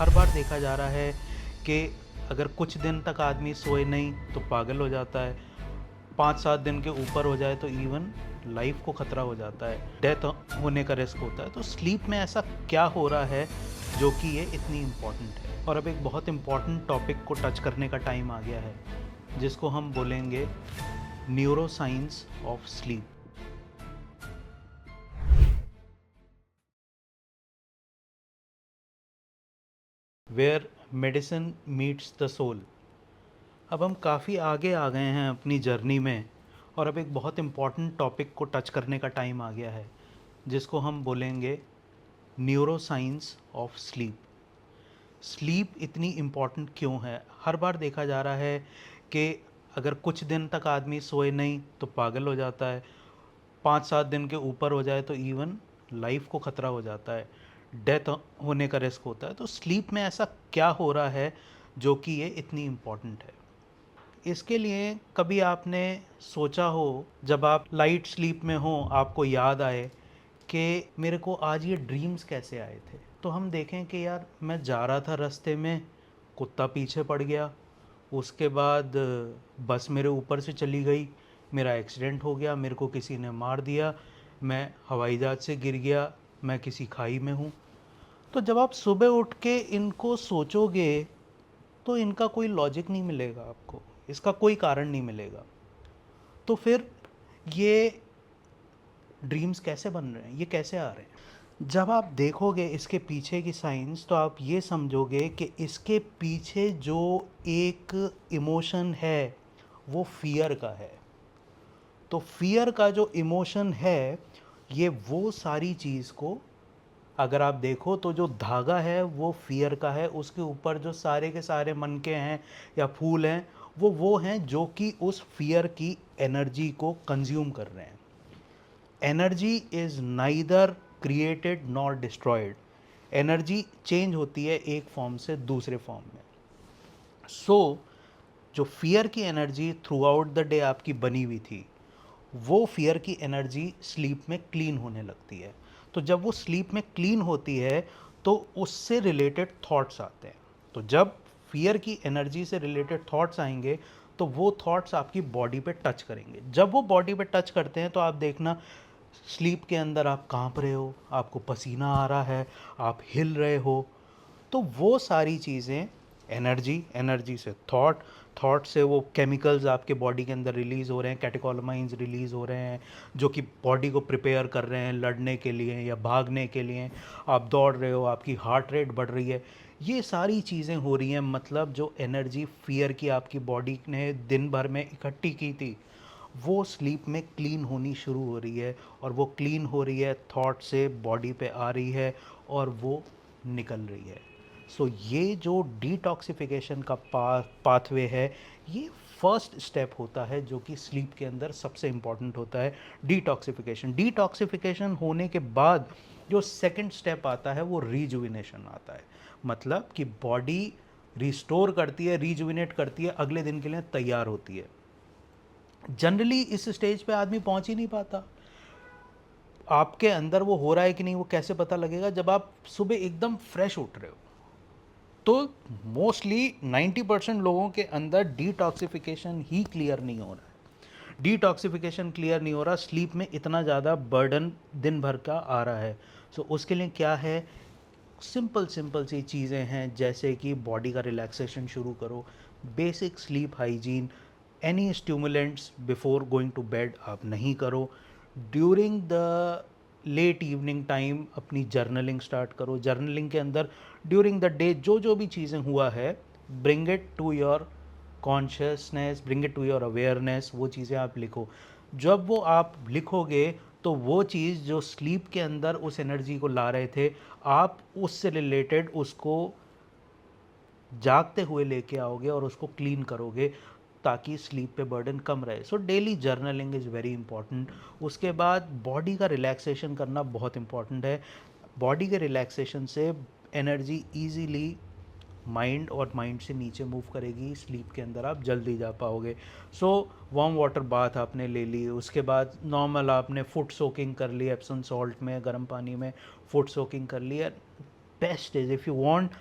हर बार देखा जा रहा है कि अगर कुछ दिन तक आदमी सोए नहीं तो पागल हो जाता है, 5-7 दिन के ऊपर हो जाए तो इवन लाइफ को खतरा हो जाता है, डेथ होने का रिस्क होता है। तो स्लीप में ऐसा क्या हो रहा है जो कि ये इतनी इम्पॉर्टेंट है? और अब एक बहुत इम्पॉर्टेंट टॉपिक को टच करने का टाइम आ गया है, जिसको हम बोलेंगे neuroscience of sleep. Where medicine meets the soul. अब हम काफ़ी आगे आ गए हैं अपनी जर्नी में, और अब एक बहुत इम्पॉर्टेंट टॉपिक को टच करने का टाइम आ गया है, जिसको हम बोलेंगे neuroscience of sleep. Sleep इतनी इम्पॉर्टेंट क्यों है? हर बार देखा जा रहा है कि अगर कुछ दिन तक आदमी सोए नहीं तो पागल हो जाता है, 5-7 दिन के ऊपर हो जाए तो इवन लाइफ को खतरा हो जाता है, डेथ होने का रिस्क होता है। तो स्लीप में ऐसा क्या हो रहा है जो कि ये इतनी इम्पॉर्टेंट है? इसके लिए कभी आपने सोचा हो, जब आप लाइट स्लीप में हो आपको याद आए कि मेरे को आज ये ड्रीम्स कैसे आए थे? तो हम देखें कि यार मैं जा रहा था रास्ते में, कुत्ता पीछे पड़ गया, उसके बाद बस मेरे ऊपर से चली गई, मेरा एक्सीडेंट हो गया, मेरे को किसी ने मार दिया, मैं हवाई जहाज़ से गिर गया, मैं किसी खाई में हूँ। तो जब आप सुबह उठ के इनको सोचोगे तो इनका कोई लॉजिक नहीं मिलेगा आपको, इसका कोई कारण नहीं मिलेगा। तो फिर ये ड्रीम्स कैसे बन रहे हैं, ये कैसे आ रहे हैं? जब आप देखोगे इसके पीछे की साइंस तो आप ये समझोगे कि इसके पीछे जो एक इमोशन है वो फियर का है। तो फियर का जो इमोशन है, ये वो सारी चीज़ को, अगर आप देखो तो जो धागा है वो फियर का है, उसके ऊपर जो सारे के सारे मनके हैं या फूल हैं वो हैं जो कि उस फियर की एनर्जी को कंज्यूम कर रहे हैं। Energy is neither created nor destroyed. Energy change होती है एक फॉर्म से दूसरे फॉर्म में। जो फियर की energy through out the day आपकी बनी हुई थी, वो फियर की एनर्जी स्लीप में क्लीन होने लगती है। तो जब वो स्लीप में क्लीन होती है तो उससे रिलेटेड थॉट्स आते हैं। तो जब फियर की एनर्जी से रिलेटेड थॉट्स आएंगे तो वो थॉट्स आपकी बॉडी पे टच करेंगे। जब वो बॉडी पे टच करते हैं तो आप देखना, स्लीप के अंदर आप कांप रहे हो, आपको पसीना आ रहा है, आप हिल रहे हो। तो वो सारी चीज़ें, एनर्जी, एनर्जी से थॉट, थॉट से वो केमिकल्स आपके बॉडी के अंदर रिलीज़ हो रहे हैं, कैटेकोलमाइंस रिलीज़ हो रहे हैं जो कि बॉडी को प्रिपेयर कर रहे हैं लड़ने के लिए या भागने के लिए। आप दौड़ रहे हो, आपकी हार्ट रेट बढ़ रही है, ये सारी चीज़ें हो रही हैं। मतलब जो एनर्जी फियर की आपकी बॉडी ने दिन भर में इकट्ठी की थी, वो स्लीप में क्लीन होनी शुरू हो रही है, और वो क्लीन हो रही है थॉट से बॉडी पे आ रही है और वो निकल रही है। सो ये जो डिटॉक्सिफिकेशन का पाथवे है, ये फर्स्ट स्टेप होता है जो कि स्लीप के अंदर सबसे इम्पॉर्टेंट होता है, डिटॉक्सिफिकेशन। डिटॉक्सिफिकेशन होने के बाद जो सेकंड स्टेप आता है वो रिजुविनेशन आता है। मतलब कि बॉडी रिस्टोर करती है, रिजुविनेट करती है, अगले दिन के लिए तैयार होती है। जनरली इस स्टेज पे आदमी पहुंच ही नहीं पाता। आपके अंदर वो हो रहा है कि नहीं वो कैसे पता लगेगा? जब आप सुबह एकदम फ्रेश उठ रहे हो। तो मोस्टली 90% लोगों के अंदर डिटॉक्सिफिकेशन ही क्लियर नहीं हो रहा है। डिटॉक्सिफिकेशन क्लियर नहीं हो रहा, स्लीप में इतना ज़्यादा बर्डन दिन भर का आ रहा है। सो उसके लिए क्या है? सिंपल सिंपल सी चीज़ें हैं, जैसे कि बॉडी का रिलैक्सेशन शुरू करो, basic sleep hygiene, any stimulants before going to bed आप नहीं करो। During the late evening time अपनी जर्नलिंग स्टार्ट करो। जर्नलिंग के अंदर ड्यूरिंग द डे जो जो भी चीज़ें हुआ है, bring it to your consciousness, bring it to your awareness, वो चीज़ें आप लिखो। जब वो आप लिखोगे तो वो चीज़ जो स्लीप के अंदर उस एनर्जी को ला रहे थे, आप उससे रिलेटेड उसको जागते हुए लेके आओगे और उसको क्लीन करोगे, ताकि स्लीप पे बर्डन कम रहे। So daily journaling is very important. उसके बाद बॉडी का रिलैक्सेशन करना बहुत इंपॉर्टेंट है। बॉडी के रिलैक्सेशन से एनर्जी इजीली माइंड और माइंड से नीचे मूव करेगी, स्लीप के अंदर आप जल्दी जा पाओगे। सो वार्म वाटर बाथ आपने ले ली, उसके बाद नॉर्मल आपने फुट सोकिंग कर ली, एप्सम सॉल्ट में, गर्म पानी में फुट सोकिंग कर ली। Best is if you want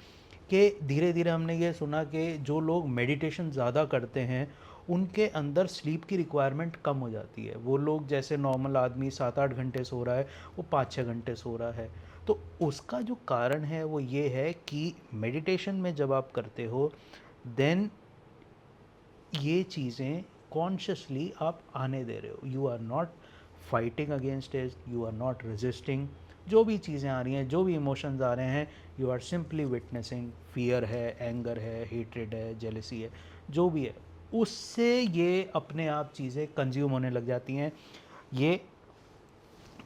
कि धीरे धीरे हमने ये सुना कि जो लोग मेडिटेशन ज़्यादा करते हैं उनके अंदर स्लीप की रिक्वायरमेंट कम हो जाती है। वो लोग जैसे नॉर्मल आदमी 7-8 घंटे सो रहा है, वो 5-6 घंटे सो रहा है। तो उसका जो कारण है वो ये है कि मेडिटेशन में जब आप करते हो देन ये चीज़ें कॉन्शियसली आप आने दे रहे हो। You are not fighting against it, you are not resisting. जो भी चीज़ें आ रही हैं, जो भी इमोशंस आ रहे हैं, you are simply witnessing. Fear है, एंगर है, हेट्रेड है, जेलसी है, जो भी है, उससे ये अपने आप चीज़ें कंज्यूम होने लग जाती हैं, ये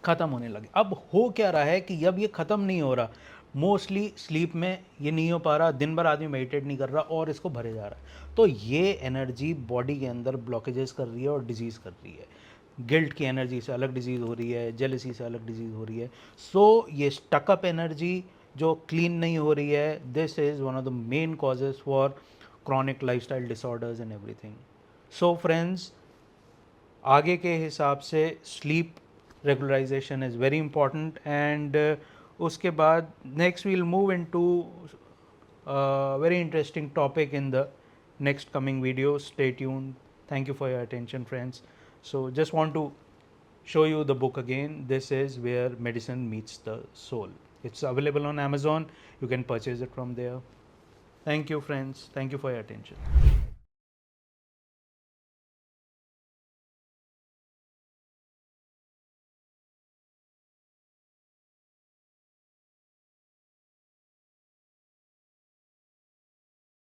ख़त्म होने लगे। अब हो क्या रहा है कि जब ये ख़त्म नहीं हो रहा, मोस्टली स्लीप में ये नहीं हो पा रहा, दिन भर आदमी मेडिटेट नहीं कर रहा और इसको भरे जा रहा है, तो ये एनर्जी बॉडी के अंदर ब्लॉकेजेस कर रही है और डिजीज़ कर रही है। गिल्ट की एनर्जी से अलग डिजीज़ हो रही है, जेलसी से अलग डिजीज़ हो रही है। सो ये स्टकअप एनर्जी जो क्लीन नहीं हो रही है, this is one of the main causes for chronic lifestyle disorders and everything. So friends, आगे के हिसाब से sleep regularization is very important and उसके बाद next we'll move into very interesting topic in the next coming video. Stay tuned. Thank you for your attention, friends. So just want to show you the book again. This is Where Medicine Meets the Soul. It's available on Amazon. You can purchase it from there. Thank you, friends. Thank you for your attention.